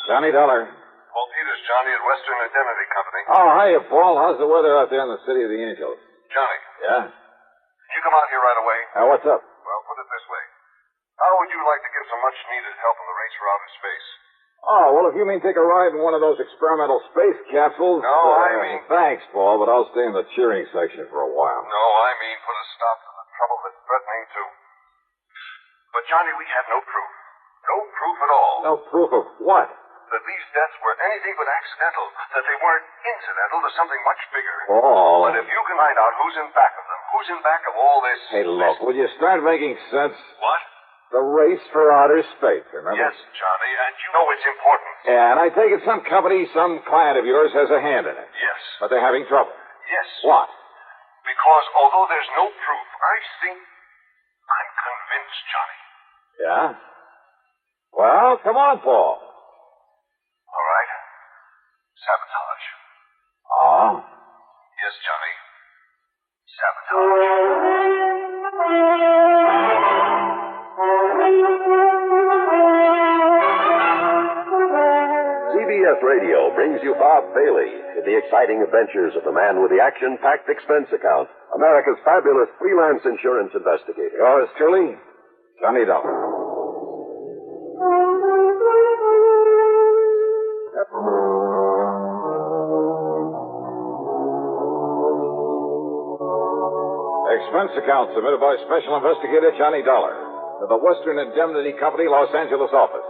Johnny Dollar. Paul Peters, Johnny at Western Indemnity Company. Oh, hiya, Paul. How's the weather out there in the City of the Angels? Johnny. Yeah? Can you come out here right away? What's up? Well, put it this way. How would you like to give some much-needed help in the race for outer space? Oh, well, if you mean take a ride in one of those experimental space capsules... No, I mean... Thanks, Paul, but I'll stay in the cheering section for a while. No, I mean put a stop to the trouble that's threatening to... But, Johnny, we have no proof. No proof at all. No proof of what? That these deaths were anything but accidental. That they weren't incidental to something much bigger. Paul... But if you can find out who's in back of them, who's in back of all this... Hey, look, will you start making sense? What? The race for outer space, remember? Yes, Johnny, and you know it's important. Yeah, and I take it some company, some client of yours has a hand in it. Yes. But they're having trouble. Yes. What? Because although there's no proof, I think... I'm convinced, Johnny. Yeah? Well, come on, Paul. All right. Sabotage. Oh? Yes, Johnny. Sabotage. CBS Radio brings you Bob Bailey in the exciting adventures of the man with the action-packed expense account, America's fabulous freelance insurance investigator. Yours truly, Johnny Dollar. Expense account submitted by Special Investigator Johnny Dollar to the Western Indemnity Company, Los Angeles office.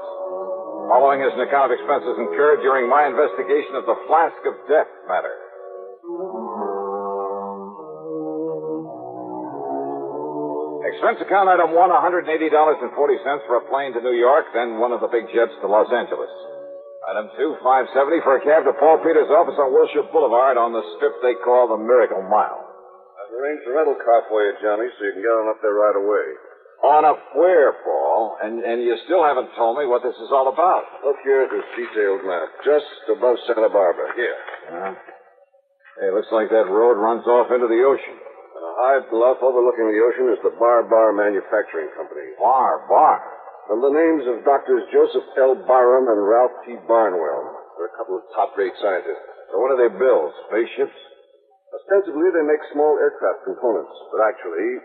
Following is an account of expenses incurred during my investigation of the Flask of Death matter. Expense account item 1, $180.40 for a plane to New York, then one of the big jets to Los Angeles. Item 2, $570 for a cab to Paul Peters' office on Wilshire Boulevard on the strip they call the Miracle Mile. I've arranged a rental car for you, Johnny, so you can get on up there right away. On up where, Paul? And you still haven't told me what this is all about. Look here at this detailed map, just above Santa Barbara. Here. Yeah. Hey, looks like that road runs off into the ocean. On a high bluff overlooking the ocean is the Bar Manufacturing Company. Bar. And the names of Doctors Joseph L. Barham and Ralph T. Barnwell. They're a couple of top-rate scientists. So what do they build? Spaceships? Ostensibly, they make small aircraft components, but actually,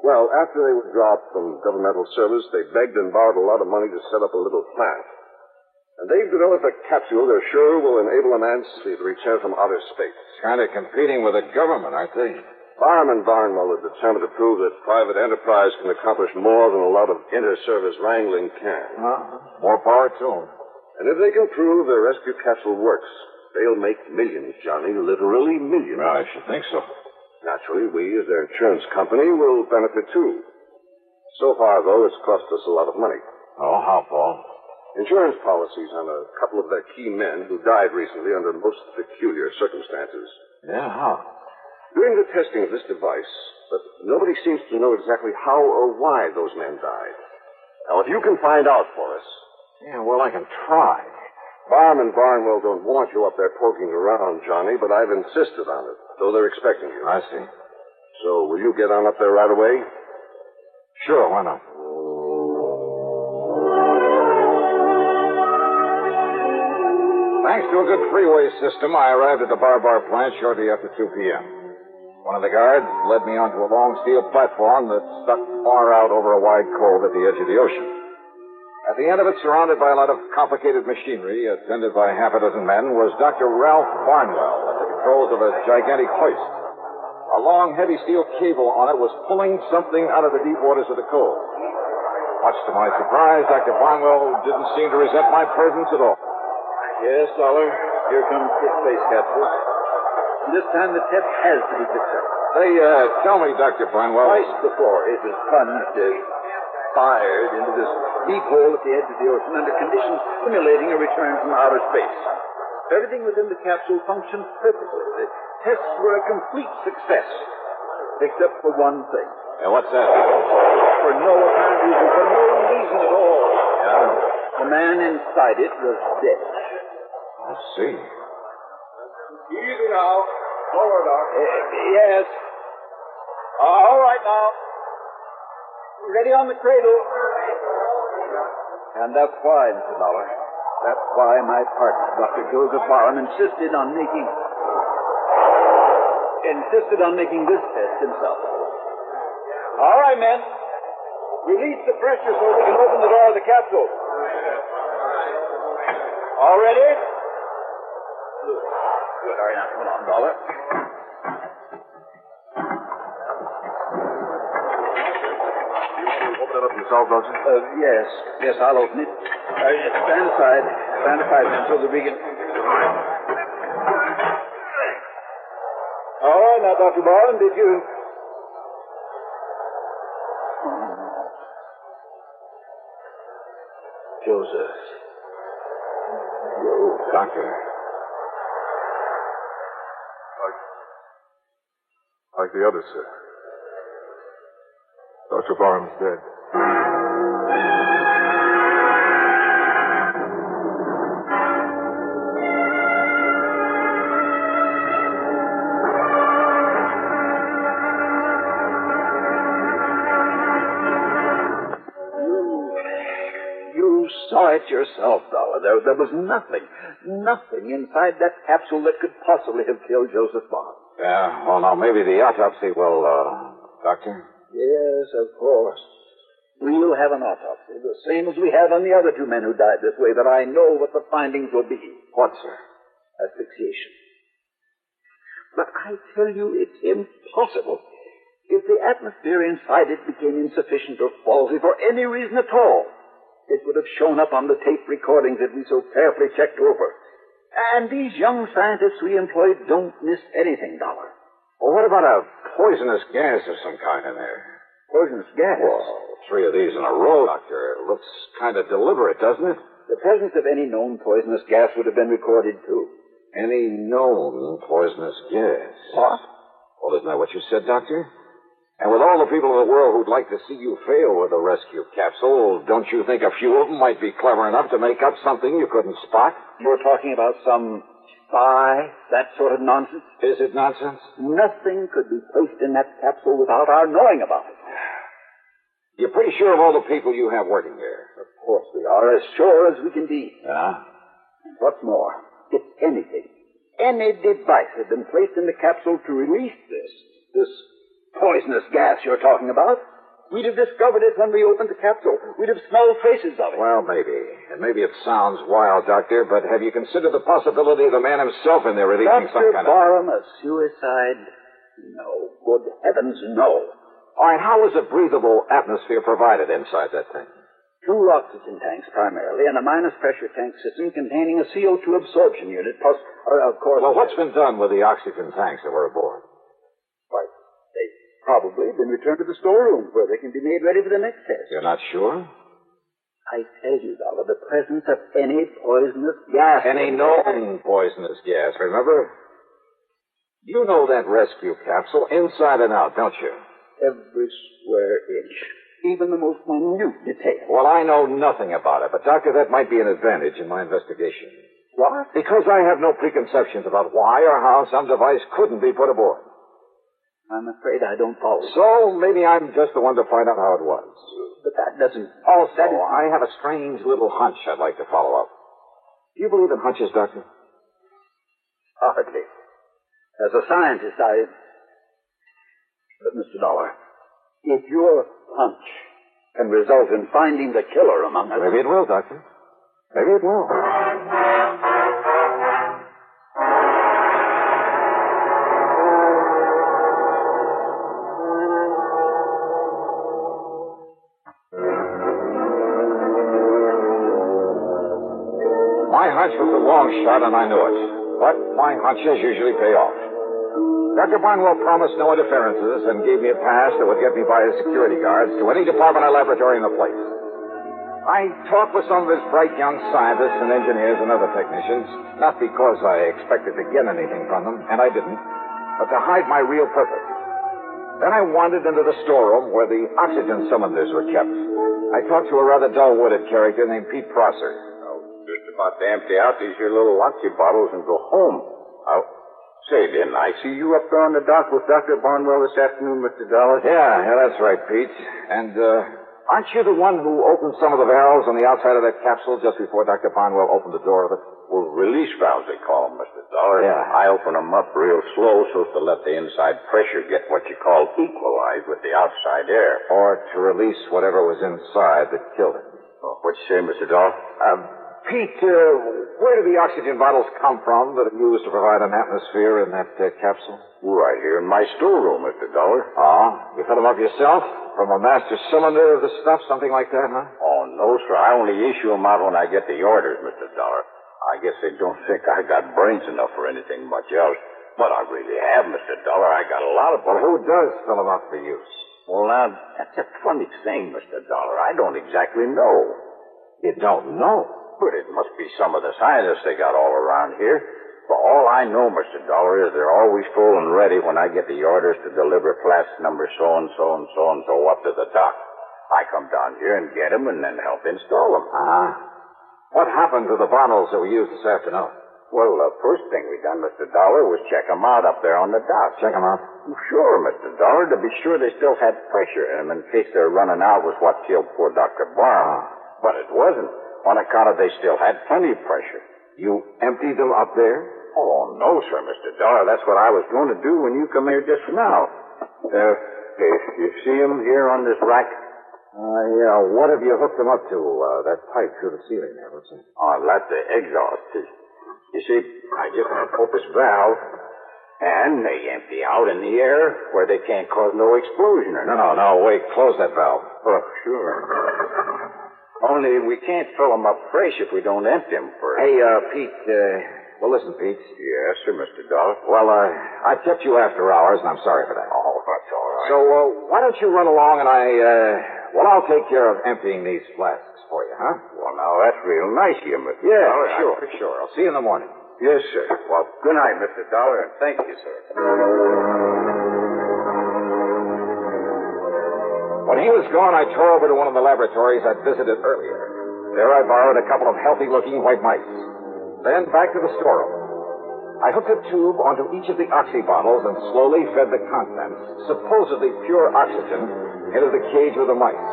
well, after they were dropped from governmental service, they begged and borrowed a lot of money to set up a little plant. And they've developed a capsule they're sure will enable a man to return from outer space. Kind of competing with the government, aren't they? Barham and Barnwell are determined to prove that private enterprise can accomplish more than a lot of inter-service wrangling can. More power to them. And if they can prove their rescue capsule works, they'll make millions, Johnny, literally millions. I should think so. Naturally, we, as their insurance company, will benefit too. So far, though, it's cost us a lot of money. Oh, how, Paul? Insurance policies on a couple of their key men who died recently under most peculiar circumstances. Yeah, how? During the testing of this device, but nobody seems to know exactly how or why those men died. Now, if you can find out for us... Yeah, well, I can try. Barham and Barnwell don't want you up there poking around, Johnny, but I've insisted on it, though they're expecting you. I see. So, will you get on up there right away? Sure, why not? Thanks to a good freeway system, I arrived at the Bar plant shortly after 2 p.m. One of the guards led me onto a long steel platform that stuck far out over a wide cove at the edge of the ocean. At the end of it, surrounded by a lot of complicated machinery, attended by half a dozen men, was Dr. Ralph Barnwell at the controls of a gigantic hoist. A long, heavy steel cable on it was pulling something out of the deep waters of the cove. Much to my surprise, Dr. Barnwell didn't seem to resent my presence at all. Yes, Dollar. Here comes the space capsule. This time the test has to be successful. Say, tell me, Dr. Barnwell. Twice before it was plunged, fired into this deep hole at the edge of the ocean under conditions simulating a return from outer space. Everything within the capsule functioned perfectly. The tests were a complete success, except for one thing. Yeah, what's that? For no apparent reason, for no reason at all. Yeah? The man inside it was dead. I see. Easy now. Lower, Doc. Yes. All right now. Ready on the cradle. And that's why, Mr. Dollar. That's why my partner, Dr. Joseph Barham, insisted on making this test himself. All right, men. Release the pressure so we can open the door of the capsule. All ready? Good. All right, now come on, Dollar. Open it up yourself, Doctor? Yes, I'll open it. Stand aside until the begin. All right, now, Dr. Barham, did you... Joseph. Doctor. Like the others, sir. Dr. Barham's dead. You saw it yourself, Dollar. There was nothing inside that capsule that could possibly have killed Joseph Barham. Yeah, well, now, maybe the autopsy will, Doctor? Yes, of course. We'll have an autopsy, the same as we have on the other two men who died this way, but I know what the findings will be. What, sir? Asphyxiation. But I tell you, it's impossible. If the atmosphere inside it became insufficient or faulty for any reason at all, it would have shown up on the tape recordings that we so carefully checked over. And these young scientists we employed don't miss anything, Dollar. Well, what about a poisonous gas of some kind in there? Poisonous gas? Well, 3 of these in a row, Doctor. It looks kind of deliberate, doesn't it? The presence of any known poisonous gas would have been recorded, too. Any known poisonous gas? What? Well, isn't that what you said, Doctor? And with all the people in the world who'd like to see you fail with a rescue capsule, don't you think a few of them might be clever enough to make up something you couldn't spot? You're talking about some spy, that sort of nonsense? Is it nonsense? Nothing could be placed in that capsule without our knowing about it. You're pretty sure of all the people you have working there? Of course we are, as sure as we can be. Yeah? And what's more, if any device had been placed in the capsule to release this poisonous gas you're talking about, we'd have discovered it when we opened the capsule. We'd have smelled traces of it. Well, maybe. And maybe it sounds wild, Doctor, but have you considered the possibility of the man himself in there releasing some kind of... Dr. Barham, a suicide? No. Good heavens, no. All right, how was a breathable atmosphere provided inside that thing? 2 oxygen tanks, primarily, and a minus-pressure tank system containing a CO2 absorption unit, plus, of course... Well, what's been done with the oxygen tanks that were aboard? Why, they've probably been returned to the storeroom, where they can be made ready for the next test. You're not sure? I tell you, Dollar, the presence of any poisonous gas... Any known poisonous gas, remember? You know that rescue capsule inside and out, don't you? Every square inch. Even the most minute detail. Well, I know nothing about it, but, Doctor, that might be an advantage in my investigation. What? Because I have no preconceptions about why or how some device couldn't be put aboard. I'm afraid I don't follow. So maybe I'm just the one to find out how it was. But that doesn't... Also, I have a strange little hunch I'd like to follow up. Do you believe in hunches, Doctor? Hardly. As a scientist, But, Mr. Dollar, if your hunch can result in finding the killer among us... Maybe it will, Doctor. Maybe it will. My hunch was a long shot, and I knew it. But my hunches usually pay off. Dr. Barnwell promised no interferences and gave me a pass that would get me by his security guards to any department or laboratory in the place. I talked with some of his bright young scientists and engineers and other technicians, not because I expected to get anything from them, and I didn't, but to hide my real purpose. Then I wandered into the storeroom where the oxygen cylinders were kept. I talked to a rather dull-witted character named Pete Prosser. Just about to empty out these here little lucky bottles and go home. Say, didn't I see you up there on the dock with Dr. Barnwell this afternoon, Mr. Dollar? Yeah, that's right, Pete. And, Aren't you the one who opened some of the valves on the outside of that capsule just before Dr. Barnwell opened the door of it? Well, release valves, they call them, Mr. Dollar. Yeah. I open them up real slow so as to let the inside pressure get what you call equalized with the outside air. Or to release whatever was inside that killed it. Oh, what you say, Mr. Dollar? Pete, where do the oxygen bottles come from that are used to provide an atmosphere in that capsule? Right here in my storeroom, Mr. Dollar. Oh, you fill them up yourself? From a master cylinder of the stuff, something like that, huh? Oh, no, sir. I only issue them out when I get the orders, Mr. Dollar. I guess they don't think I got brains enough for anything much else. But I really have, Mr. Dollar. I got a lot of... But who does fill them up for use? Well, now, that's a funny thing, Mr. Dollar. I don't exactly know. You don't know? But it must be some of the scientists they got all around here. For all I know, Mr. Dollar, is they're always full and ready when I get the orders to deliver flask number so-and-so and so-and-so up to the dock. I come down here and get them and then help install them. What happened to the bottles that were used this afternoon? Well, the first thing we done, Mr. Dollar, was check them out up there on the dock. Check them out? Sure, Mr. Dollar, to be sure they still had pressure in them in case their running out was what killed poor Dr. Barham. But it wasn't, on account of they still had plenty of pressure. You emptied them up there? Oh, no, sir, Mr. Dollar. That's what I was going to do when you come here just now. You see them here on this rack? Yeah. What have you hooked them up to? That pipe through the ceiling there, what's it? Oh, that's the exhaust. You see, I just open this valve, and they empty out in the air where they can't cause no explosion or nothing. No, wait. Close that valve. Oh, sure. Only we can't fill them up fresh if we don't empty them first. Hey, Pete, well, listen, Pete. Yes, sir, Mr. Dollar. Well, I kept you after hours, and I'm sorry for that. Oh, that's all right. So, why don't you run along and I'll take care of emptying these flasks for you, huh? Well, now, that's real nice of you, Mr. Yeah, Dollar. sure. I'll see you in the morning. Yes, sir. Well, good night, Mr. Dollar, and thank you, sir. When he was gone, I tore over to one of the laboratories I'd visited earlier. There I borrowed a couple of healthy-looking white mice. Then back to the storeroom. I hooked a tube onto each of the oxy bottles and slowly fed the contents, supposedly pure oxygen, into the cage with the mice.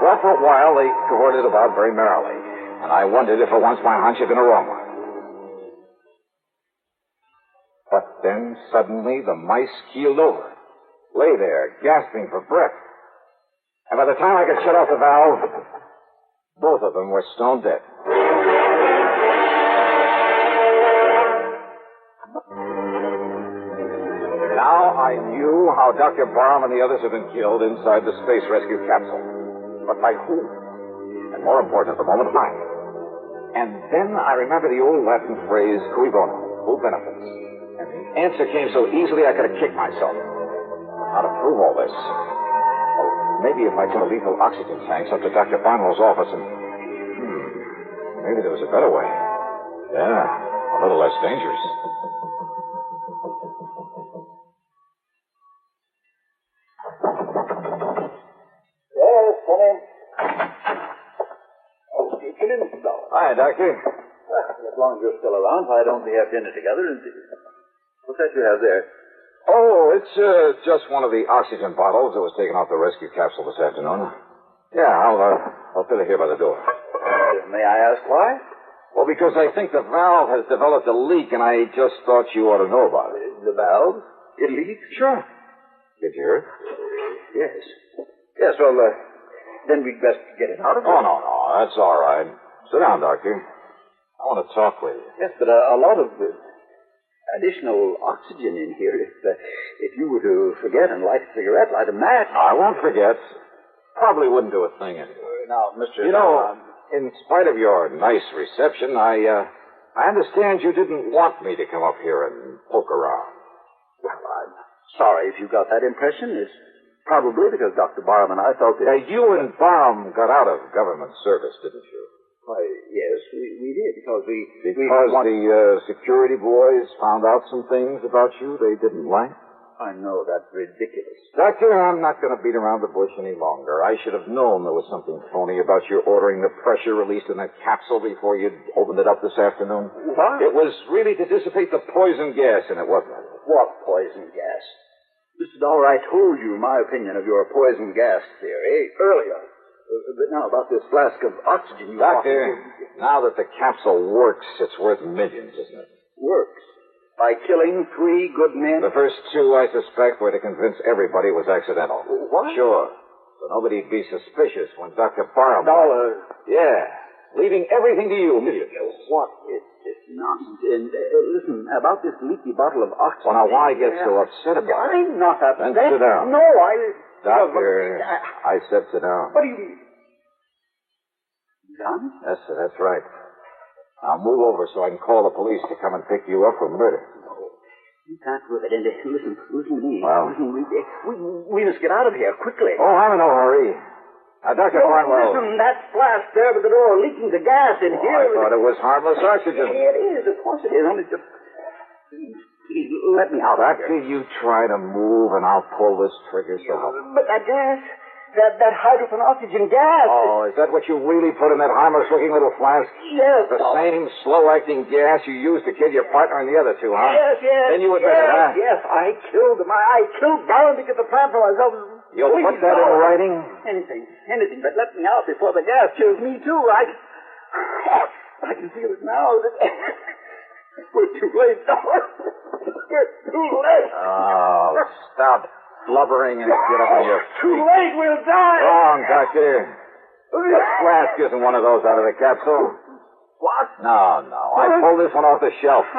Well, for a while, they cavorted about very merrily, and I wondered if for once my hunch had been a wrong one. But then, suddenly, the mice keeled over, lay there, gasping for breath. And by the time I could shut off the valve, both of them were stone dead. Now I knew how Dr. Barham and the others had been killed inside the space rescue capsule. But by whom? And more important at the moment, why? And then I remember the old Latin phrase, cui bono, who benefits? And the answer came so easily I could have kicked myself. How to prove all this? Well, maybe if I took lethal oxygen tanks up to Dr. Barnwell's office and... maybe there was a better way. Yeah, a little less dangerous. Yes, come in. Oh, get in, Mr. Dollar. Hi, Doctor. Well, as long as you're still around, why don't we have dinner together and... What's that you have there? Oh, it's just one of the oxygen bottles that was taken off the rescue capsule this afternoon. Yeah, I'll put it here by the door. May I ask why? Well, because I think the valve has developed a leak, and I just thought you ought to know about it. The valve? It leaks? Sure. Did you hear it? Yes. Yes, well, then we'd best get it out of here. Oh, no, that's all right. Sit down, Doctor. I want to talk with you. Yes, but a lot of additional oxygen in here. If you were to forget and light a cigarette, light a match. I won't forget. Probably wouldn't do a thing anyway. Now, Mr. You know, in spite of your nice reception, I understand you didn't want me to come up here and poke around. Well, I'm sorry if you got that impression. It's probably because Dr. Barham and I felt that... you and Barham got out of government service, didn't you? Why, yes, we did, because we... Because the security boys found out some things about you they didn't like? I know, that's ridiculous. Doctor, I'm not going to beat around the bush any longer. I should have known there was something phony about your ordering the pressure released in that capsule before you opened it up this afternoon. What? It was really to dissipate the poison gas in it, wasn't it? What poison gas? Mr. Dollar, I told you my opinion of your poison gas theory earlier. But now about this flask of oxygen you Doctor, now that the capsule works, it's worth millions, isn't it? Works. By killing 3 good men? The first 2, I suspect, were to convince everybody it was accidental. What? Sure. So nobody'd be suspicious when Dr. Barham... Dollar. Yeah. Leaving everything to you, millions. What is this nonsense? And listen, about this leaky bottle of oxygen... Well, now, why get so upset about it? I'm not upset. Then sit down. No, Doctor, I said sit down. What do you mean? Done? Yes, sir, that's right. Now move over so I can call the police to come and pick you up for murder. You can't do it, and listen to me. Well? Listen, we must get out of here quickly. Oh, I'm in no hurry. Now, Dr. Barnwell... Listen, that flask there by the door leaking the gas in here. I thought it was harmless oxygen. It is, of course it is. Only just... Please, let me out of here. Doctor, you try to move and I'll pull this trigger so help. But that gas... That hydrogen oxygen gas... Oh, is that what you really put in that harmless-looking little flask? Yes. The same slow-acting gas you used to kill your partner and the other 2, huh? Yes. Then you admit it, huh? Yes, I killed him. I killed Barron to get the plant for myself. You'll put that in writing? Anything, but let me out before the gas kills me, too. I can feel it now. We're too late, Dollar. We're too late. Oh, stop blubbering and get up on your Too feet. late, we'll die. Wrong, Doctor. This flask isn't one of those out of the capsule. What? No. I pulled this one off the shelf.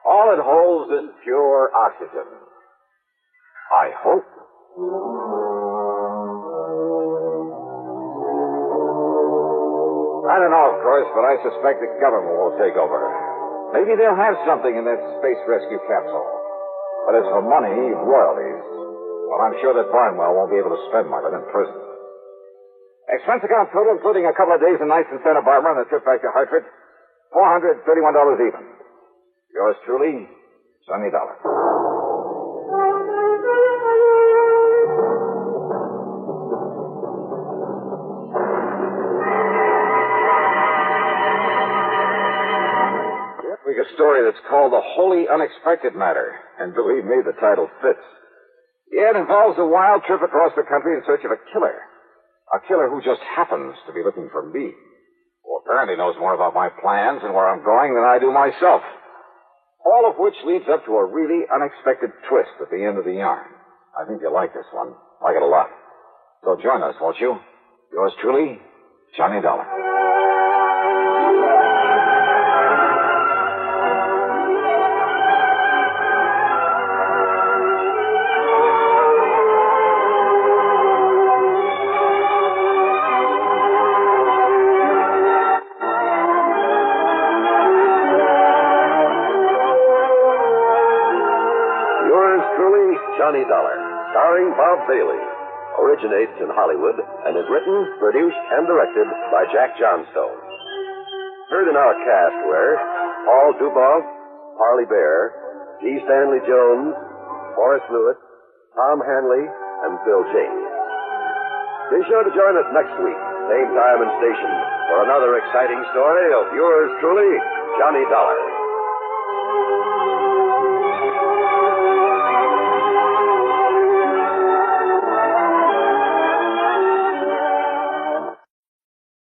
All it holds is pure oxygen. I hope. I don't know, of course, but I suspect the government will take over. Maybe they'll have something in that space rescue capsule. But as for money, royalties, well, I'm sure that Barnwell won't be able to spend much of it in prison. Expense account total, including a couple of days and nights in Santa Barbara and a trip back to Hartford, $431 even. Yours truly, Sonny Dollar. A story that's called The Wholly Unexpected Matter. And believe me, the title fits. Yeah, it involves a wild trip across the country in search of a killer. A killer who just happens to be looking for me. Who apparently knows more about my plans and where I'm going than I do myself. All of which leads up to a really unexpected twist at the end of the yarn. I think you'll like this one. Like it a lot. So join us, won't you? Yours truly, Johnny Dollar. Johnny Dollar, starring Bob Bailey, originates in Hollywood and is written, produced, and directed by Jack Johnstone. Heard in our cast were Paul Dubov, Parley Bear, G. Stanley Jones, Horace Lewis, Tom Hanley, and Bill James. Be sure to join us next week, same time and station, for another exciting story of yours truly, Johnny Dollar.